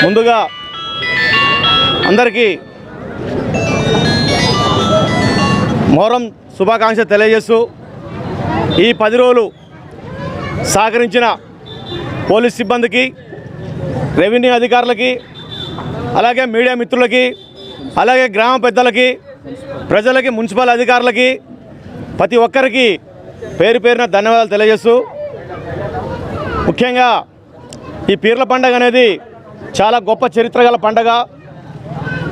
ముందుగా అందరికీ మొహరం శుభాకాంక్షలు తెలియజేస్తూ ఈ 10 రోజులు సహకరించిన పోలీస్ సిబ్బందికి, రెవెన్యూ అధికారులకి, అలాగే మీడియా మిత్రులకి, అలాగే గ్రామ పెద్దలకి, ప్రజలకి, మున్సిపల్ అధికారులకి, ప్రతి ఒక్కరికి పేరు పేరున ధన్యవాదాలు తెలియజేస్తూ, ముఖ్యంగా ఈ పీర్ల పండుగ అనేది చాలా గొప్ప చరిత్ర గల పండుగ.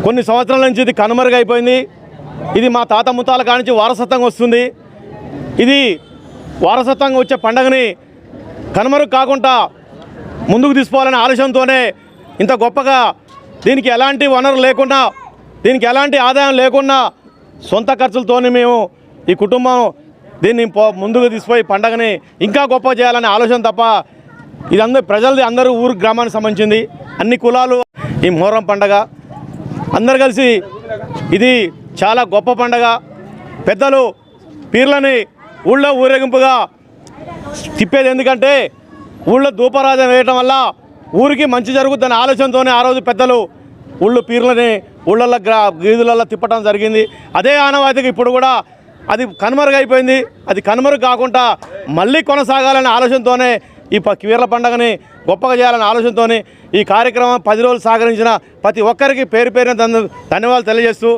కొన్ని సంవత్సరాల నుంచి ఇది కనుమరుగైపోయింది. ఇది మా తాత ముత్తాల కానించి వారసత్వంగా వస్తుంది. ఇది వారసత్వంగా వచ్చే పండుగని కనుమరుగు కాకుండా ముందుకు తీసుకోవాలనే ఆలోచనతోనే ఇంత గొప్పగా, దీనికి ఎలాంటి వనరు లేకుండా, దీనికి ఎలాంటి ఆదాయం లేకుండా సొంత ఖర్చులతోనే మేము ఈ కుటుంబం దీన్ని ముందుకు తీసుకుపోయి పండుగని ఇంకా గొప్ప చేయాలనే ఆలోచన తప్ప, ఇది ప్రజలది, అందరూ ఊరు గ్రామానికి సంబంధించింది, అన్ని కులాలు. ఈ మొహరం పండుగ అందరు కలిసి ఇది చాలా గొప్ప పండుగ. పెద్దలు పీర్లని ఊళ్ళో ఊరేగింపుగా తిప్పేది ఎందుకంటే ఊళ్ళో ధూపరాజం వేయటం వల్ల ఊరికి మంచి జరుగుతుందనే ఆలోచనతోనే ఆ రోజు పెద్దలు ఊళ్ళో పీర్లని ఊళ్ళల్లో వీధులలో తిప్పడం జరిగింది. అదే ఆనవాయితీకి ఇప్పుడు కూడా అది కనుమరుగైపోయింది. అది కనుమరుగు కాకుండా మళ్ళీ కొనసాగాలనే ఆలోచనతోనే ఈ పీర్ల పండుగని గొప్పగా చేయాలనే ఆలోచనతోనే ఈ కార్యక్రమం 10 రోజులు సహకరించిన ప్రతి ఒక్కరికి పేరు పేరున ధన్యవాదాలు తెలియజేస్తూ